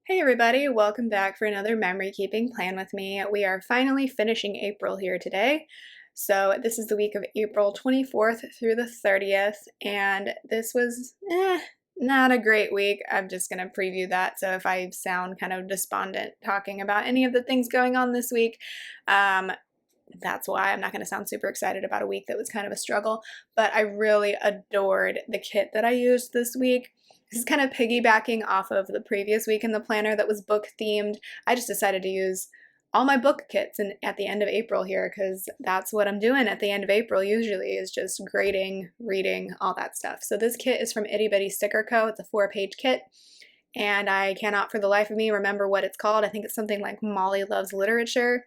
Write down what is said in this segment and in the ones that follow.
Hey everybody, welcome back for another memory keeping plan with me. We are finally finishing April here today. So this is the week of April 24th through the 30th, and this was not a great week. I'm just going to preview that, so if I sound kind of despondent talking about any of the things going on this week, that's why. I'm not going to sound super excited about a week that was kind of a struggle, but I really adored the kit that I used this week. This is kind of piggybacking off of the previous week in the planner that was book themed. I just decided to use all my book kits at the end of April here because that's what I'm doing at the end of April usually, is just grading, reading, all that stuff. So this kit is from Itty Bitty Sticker Co. It's a 4-page kit, and I cannot for the life of me remember what it's called. I think it's something like Molly Loves Literature.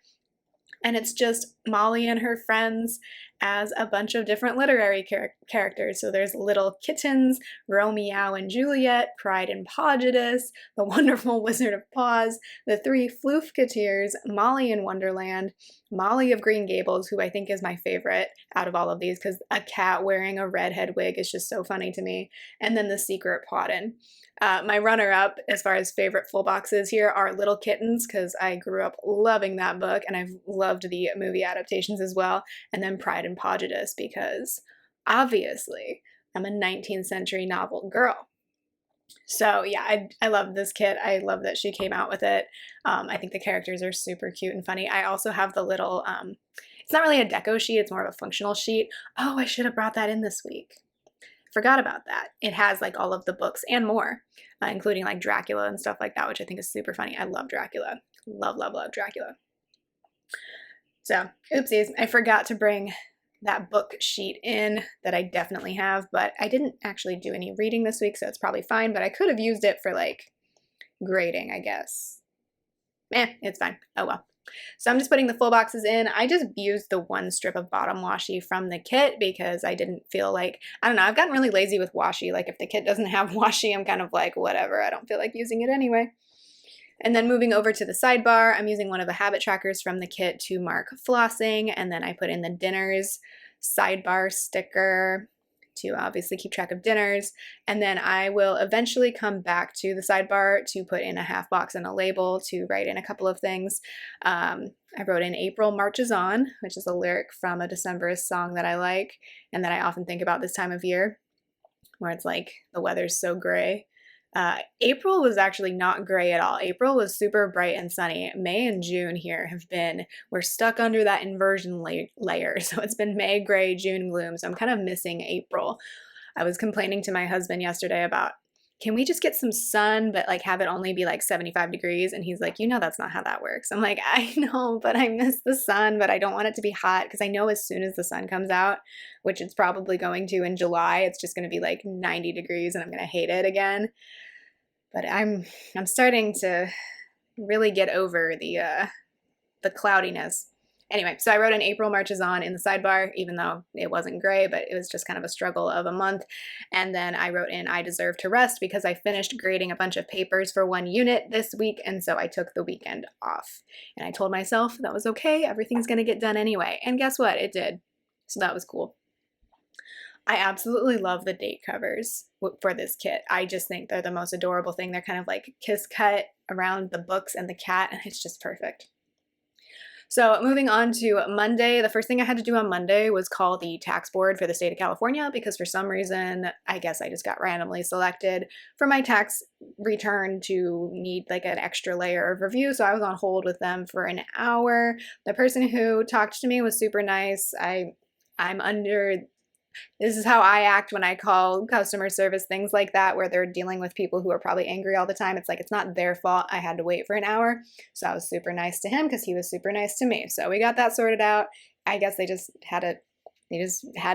And it's just Molly and her friends as a bunch of different literary characters. So there's Little Kittens, Romeo and Juliet, Pride and Prejudice, The Wonderful Wizard of Oz, the Three Floofketeers, Molly in Wonderland, Molly of Green Gables, who I think is my favorite out of all of these because a cat wearing a redhead wig is just so funny to me, and then The Secret Plotin. My runner-up as far as favorite full boxes here are Little Kittens, because I grew up loving that book and I've loved the movie adaptations as well, and then Pride and Prejudice because obviously I'm a 19th century novel girl. So yeah, I love this kit. I love that she came out with it. I think the characters are super cute and funny. I also have the little, it's not really a deco sheet, it's more of a functional sheet. Oh, I should have brought that in this week. Forgot about that. It has like all of the books and more, including like Dracula and stuff like that, which I think is super funny. I love Dracula. Love, love, love Dracula. So, oopsies, I forgot to bring that book sheet in that I definitely have, but I didn't actually do any reading this week, so it's probably fine, but I could have used it for like grading, I guess. It's fine. Oh well. So I'm just putting the full boxes in. I just used the one strip of bottom washi from the kit because I didn't feel like, I don't know, I've gotten really lazy with washi. Like if the kit doesn't have washi, I'm kind of like, whatever, I don't feel like using it anyway. And then moving over to the sidebar, I'm using one of the habit trackers from the kit to mark flossing, and then I put in the dinners sidebar sticker to obviously keep track of dinners, and then I will eventually come back to the sidebar to put in a half box and a label to write in a couple of things. I wrote in April Marches On, which is a lyric from a Decemberist song that I like and that I often think about this time of year, where it's like the weather's so gray. April was actually not gray at all. April was super bright and sunny. May and June here we're stuck under that inversion layer. So it's been May gray, June gloom. So I'm kind of missing April. I was complaining to my husband yesterday about, can we just get some sun, but like have it only be like 75 degrees? And he's like, that's not how that works. I'm like, I know, but I miss the sun, but I don't want it to be hot because I know as soon as the sun comes out, which it's probably going to in July, it's just going to be like 90 degrees and I'm going to hate it again. But I'm starting to really get over the cloudiness. Anyway, so I wrote in April Marches On in the sidebar, even though it wasn't gray, but it was just kind of a struggle of a month. And then I wrote in I Deserve to Rest because I finished grading a bunch of papers for one unit this week, and so I took the weekend off. And I told myself that was okay, everything's going to get done anyway. And guess what? It did. So that was cool. I absolutely love the date covers for this kit. I just think they're the most adorable thing. They're kind of like kiss cut around the books and the cat, and it's just perfect. So moving on to Monday, the first thing I had to do on Monday was call the tax board for the state of California because for some reason, I guess I just got randomly selected for my tax return to need like an extra layer of review. So I was on hold with them for an hour. The person who talked to me was super nice. This is how I act when I call customer service, things like that, where they're dealing with people who are probably angry all the time. It's like, it's not their fault. I had to wait for an hour. So I was super nice to him because he was super nice to me. So we got that sorted out. I guess they just had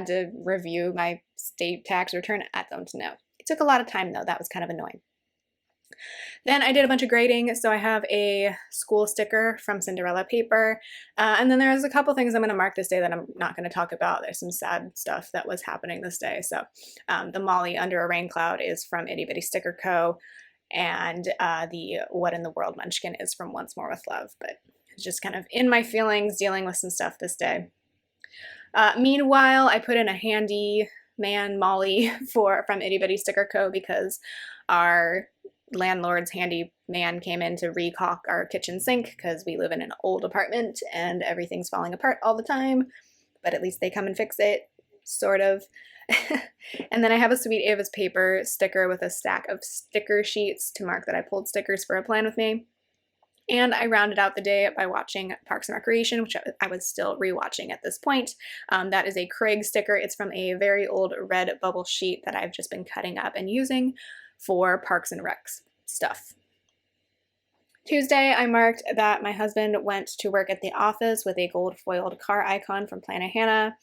to review my state tax return. I don't know. It took a lot of time though. That was kind of annoying. Then I did a bunch of grading, so I have a school sticker from Cinderella paper, and then there's a couple things I'm going to mark this day that I'm not going to talk about. There's some sad stuff that was happening this day. So the Molly Under a Rain Cloud is from Itty Bitty Sticker Co., and the What in the World Munchkin is from Once More with Love, but it's just kind of in my feelings dealing with some stuff this day. Meanwhile, I put in a handy man Molly from Itty Bitty Sticker Co. because our landlord's handyman came in to recaulk our kitchen sink because we live in an old apartment and everything's falling apart all the time, but at least they come and fix it, sort of. And then I have a Sweet Ava's paper sticker with a stack of sticker sheets to mark that I pulled stickers for a plan with me. And I rounded out the day by watching Parks and Recreation, which I was still rewatching at this point. That is a Craig sticker. It's from a very old red bubble sheet that I've just been cutting up and using for Parks and Recs stuff. Tuesday, I marked that my husband went to work at the office with a gold foiled car icon from Planet Hannah.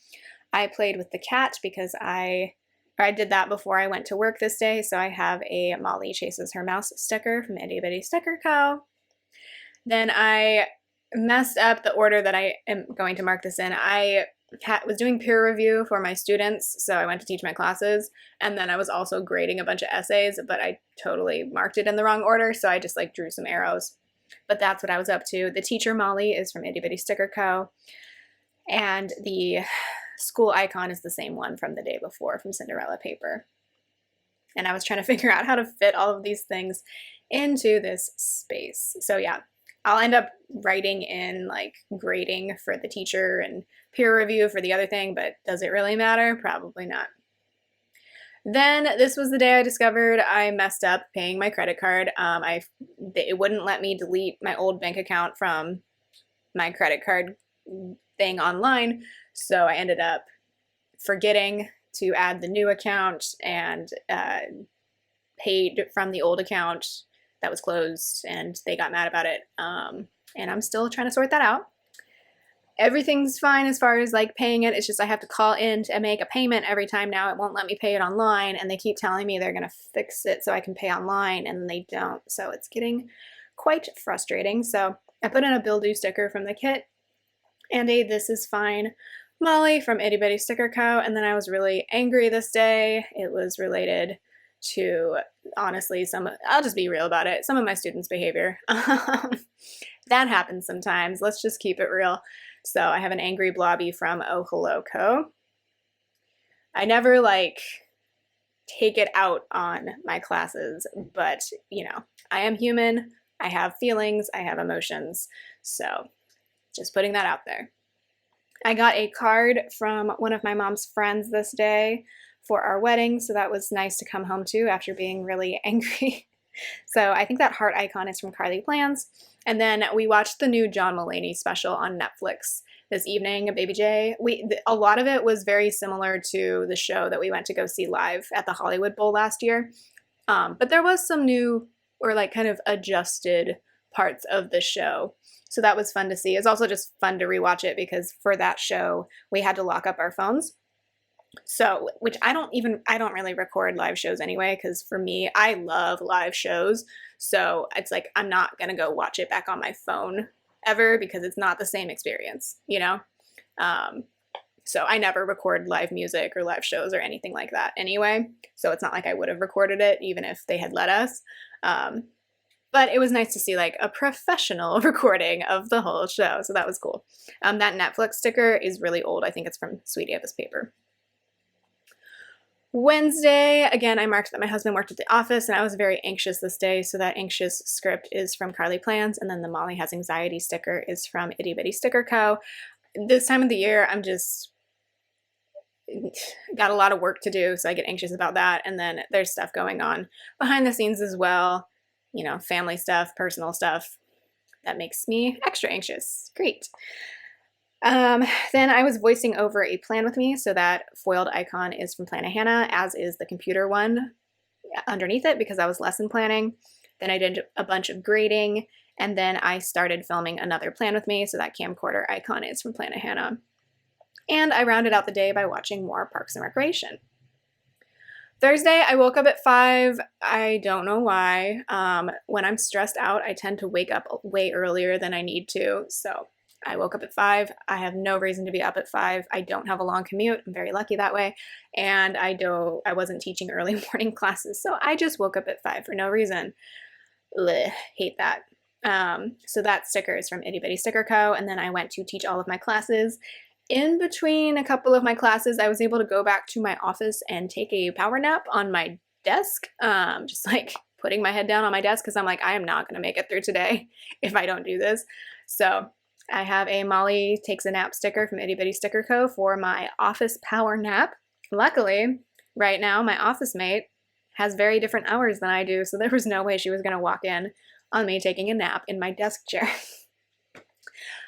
I played with the cat because I did that before I went to work this day, so I have a Molly Chases Her Mouse sticker from Itty Bitty Sticker Co. Then I messed up the order that I am going to mark this in. I was doing peer review for my students, so I went to teach my classes, and then I was also grading a bunch of essays, but I totally marked it in the wrong order, so I just like drew some arrows. But that's what I was up to. The teacher Molly is from Itty Bitty Sticker Co. And the school icon is the same one from the day before from Cinderella paper. And I was trying to figure out how to fit all of these things into this space. So yeah, I'll end up writing in like grading for the teacher and peer review for the other thing, but does it really matter? Probably not. Then this was the day I discovered I messed up paying my credit card. It wouldn't let me delete my old bank account from my credit card thing online, so I ended up forgetting to add the new account and paid from the old account that was closed, and they got mad about it. And I'm still trying to sort that out. Everything's fine as far as like paying it. It's just I have to call in to make a payment every time now. It won't let me pay it online, and they keep telling me they're gonna fix it so I can pay online, and they don't. So it's getting quite frustrating. So I put in a Bill Do sticker from the kit and a This Is Fine Molly from Itty Bitty Sticker Co. And then I was really angry this day. It was related to, honestly, I'll just be real about it, some of my students' behavior. That happens sometimes. Let's just keep it real. So I have an angry blobby from Oh Hello Co. I never like take it out on my classes, but you know, I am human. I have feelings. I have emotions. So just putting that out there. I got a card from one of my mom's friends this day for our wedding, so that was nice to come home to after being really angry. So I think that heart icon is from Carly Plans. And then we watched the new John Mulaney special on Netflix this evening, Baby J. A lot of it was very similar to the show that we went to go see live at the Hollywood Bowl last year. But there was some new or like kind of adjusted parts of the show. So that was fun to see. It's also just fun to rewatch it because for that show, we had to lock up our phones. So, which I don't really record live shows anyway, because for me, I love live shows. So it's like, I'm not going to go watch it back on my phone ever because it's not the same experience, you know? So I never record live music or live shows or anything like that anyway. So it's not like I would have recorded it even if they had let us. But it was nice to see like a professional recording of the whole show. So that was cool. That Netflix sticker is really old. I think it's from Sweet Ava's paper. Wednesday, again, I marked that my husband worked at the office and I was very anxious this day. So that anxious script is from Carly Plans. And then the Molly Has Anxiety sticker is from Itty Bitty Sticker Co. This time of the year, I'm just got a lot of work to do. So I get anxious about that. And then there's stuff going on behind the scenes as well. You know, family stuff, personal stuff. That makes me extra anxious. Great. Then I was voicing over a plan with me, so that foiled icon is from Planet Hannah, as is the computer one underneath it because I was lesson planning. Then I did a bunch of grading, and then I started filming another plan with me, so that camcorder icon is from Planet Hannah. And I rounded out the day by watching more Parks and Recreation. Thursday, I woke up at 5. I don't know why. When I'm stressed out, I tend to wake up way earlier than I need to, so I woke up at 5. I have no reason to be up at 5. I don't have a long commute. I'm very lucky that way. And I wasn't teaching early morning classes, so I just woke up at 5 for no reason. Blech, hate that. So that sticker is from Itty Bitty Sticker Co. And then I went to teach all of my classes. In between a couple of my classes, I was able to go back to my office and take a power nap on my desk. Just like putting my head down on my desk because I'm like, I am not going to make it through today if I don't do this. So I have a Molly Takes a Nap sticker from Itty Bitty Sticker Co. for my office power nap. Luckily, right now, my office mate has very different hours than I do, so there was no way she was going to walk in on me taking a nap in my desk chair.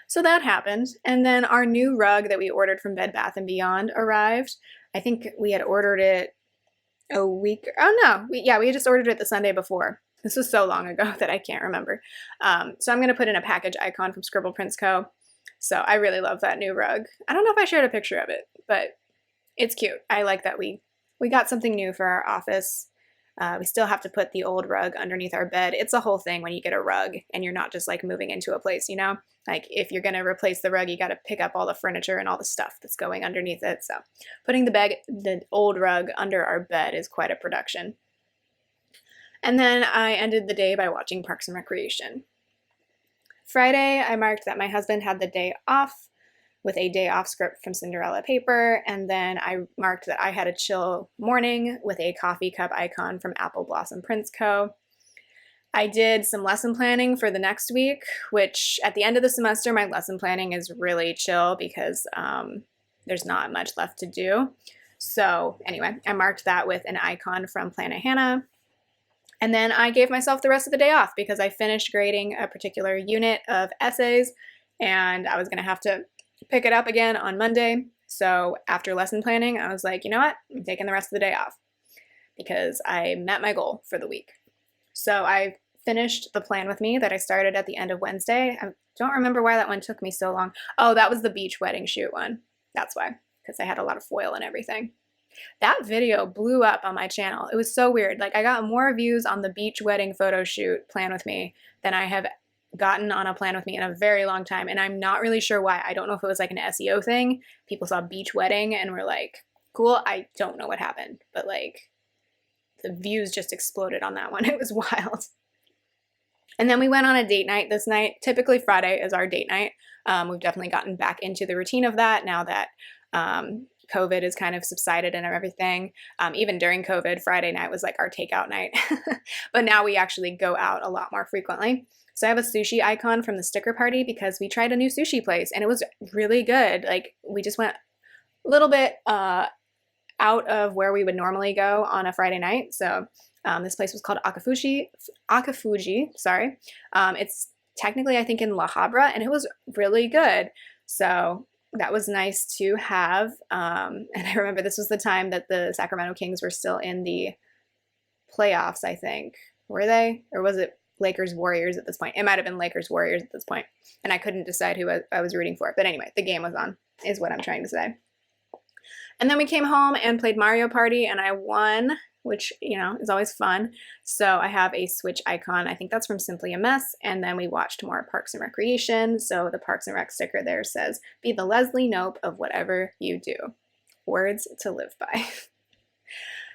So that happened, and then our new rug that we ordered from Bed Bath & Beyond arrived. I think we had ordered it a week, oh no, we had just ordered it the Sunday before. This was so long ago that I can't remember. So I'm going to put in a package icon from Scribble Prints Co. So I really love that new rug. I don't know if I shared a picture of it, but it's cute. I like that we got something new for our office. We still have to put the old rug underneath our bed. It's a whole thing when you get a rug and you're not just like moving into a place, you know? Like if you're going to replace the rug, you got to pick up all the furniture and all the stuff that's going underneath it. So putting the old rug under our bed is quite a production. And then I ended the day by watching Parks and Recreation. Friday, I marked that my husband had the day off with a day off script from Cinderella paper, and then I marked that I had a chill morning with a coffee cup icon from Apple Blossom Prints Co. I did some lesson planning for the next week, which at the end of the semester, my lesson planning is really chill because there's not much left to do. So anyway, I marked that with an icon from Plan a Hannah. And then I gave myself the rest of the day off because I finished grading a particular unit of essays and I was going to have to pick it up again on Monday. So after lesson planning, I was like, you know what? I'm taking the rest of the day off because I met my goal for the week. So I finished the plan with me that I started at the end of Wednesday. I don't remember why that one took me so long. Oh, that was the beach wedding shoot one. That's why, because I had a lot of foil and everything. That video blew up on my channel. It was so weird. Like I got more views on the beach wedding photo shoot plan with me than I have gotten on a plan with me in a very long time. And I'm not really sure why. I don't know if it was like an SEO thing. People saw beach wedding and were like, cool. I don't know what happened, but like the views just exploded on that one. It was wild. And then we went on a date night this night. Typically Friday is our date night. We've definitely gotten back into the routine of that now that COVID is kind of subsided and everything. Even during COVID, Friday night was like our takeout night. But now we actually go out a lot more frequently. So I have a sushi icon from the sticker party because we tried a new sushi place and it was really good. Like we just went a little bit out of where we would normally go on a Friday night. So this place was called Akafuji, sorry. It's technically, I think, in La Habra, and it was really good. So that was nice to have. And I remember this was the time that the Sacramento Kings were still in the playoffs, I think. Were they? Or was it Lakers Warriors at this point? It might have been Lakers Warriors at this point. And I couldn't decide who I was rooting for. But anyway, the game was on, is what I'm trying to say. And then we came home and played Mario Party, and I won, which, you know, is always fun. So I have a Switch icon. I think that's from Simply a Mess. And then we watched more Parks and Recreation. So the Parks and Rec sticker there says, be the Leslie Knope of whatever you do. Words to live by.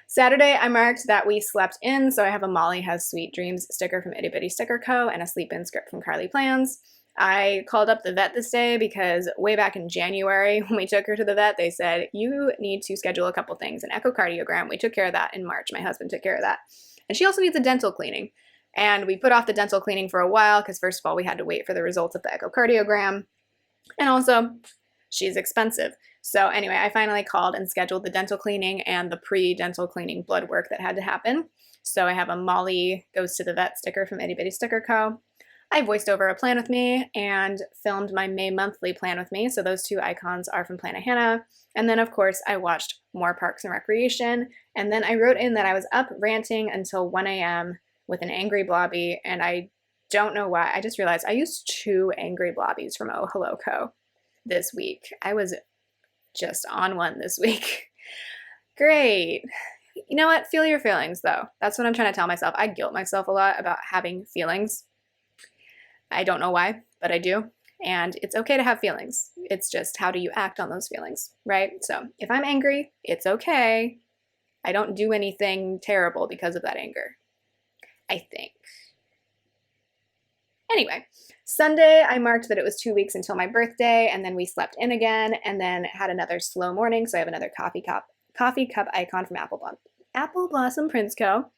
Saturday, I marked that we slept in. So I have a Molly Has Sweet Dreams sticker from Itty Bitty Sticker Co. and a sleep in script from Carly Plans. I called up the vet this day because way back in January when we took her to the vet, they said, you need to schedule a couple things, an echocardiogram. We took care of that in March. My husband took care of that. And she also needs a dental cleaning. And we put off the dental cleaning for a while because first of all, we had to wait for the results of the echocardiogram. And also, she's expensive. So anyway, I finally called and scheduled the dental cleaning and the pre-dental cleaning blood work that had to happen. So I have a Molly Goes to the Vet sticker from Itty Bitty Sticker Co. I voiced over a plan with me and filmed my May monthly plan with me. So those two icons are from Plan a Hannah. And then of course I watched more Parks and Recreation. And then I wrote in that I was up ranting until 1 a.m. with an angry blobby. And I don't know why. I just realized I used 2 angry blobbies from Oh Hello Co. this week. I was just on one this week. Great. You know what? Feel your feelings though. That's what I'm trying to tell myself. I guilt myself a lot about having feelings. I don't know why, but I do. And it's okay to have feelings. It's just how do you act on those feelings, right? So if I'm angry, it's okay. I don't do anything terrible because of that anger, I think. Anyway, Sunday, I marked that it was 2 weeks until my birthday, and then we slept in again, and then had another slow morning. So I have another coffee cup icon from Apple Blossom Prints Co.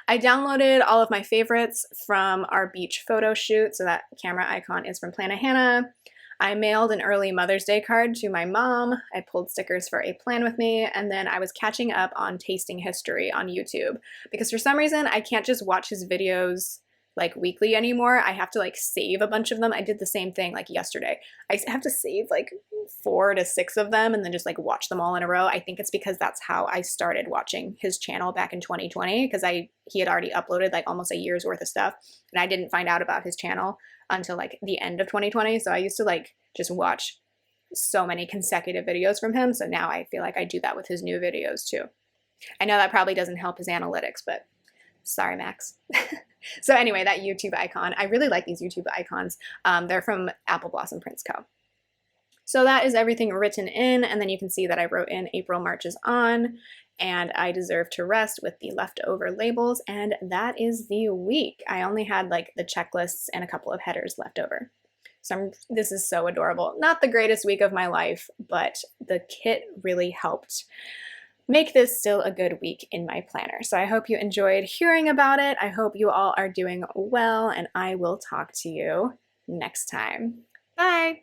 I downloaded all of my favorites from our beach photo shoot, so that camera icon is from Plan a Hannah. I mailed an early Mother's Day card to my mom. I pulled stickers for a plan with me, and then I was catching up on tasting history on YouTube because for some reason I can't just watch his videos like weekly anymore. I have to like save a bunch of them. I did the same thing like yesterday. I have to save like 4 to 6 of them and then just like watch them all in a row. I think it's because that's how I started watching his channel back in 2020 because he had already uploaded like almost a year's worth of stuff and I didn't find out about his channel until like the end of 2020. So I used to like just watch so many consecutive videos from him. So now I feel like I do that with his new videos too. I know that probably doesn't help his analytics, but sorry, Max. So anyway, that YouTube icon, I really like these YouTube icons. They're from Apple Blossom Prints Co. So that is everything written in, and then you can see that I wrote in April marches on, and I deserve to rest with the leftover labels, and that is the week. I only had like the checklists and a couple of headers left over. So this is so adorable. Not the greatest week of my life, but the kit really helped make this still a good week in my planner. So I hope you enjoyed hearing about it. I hope you all are doing well, and I will talk to you next time. Bye!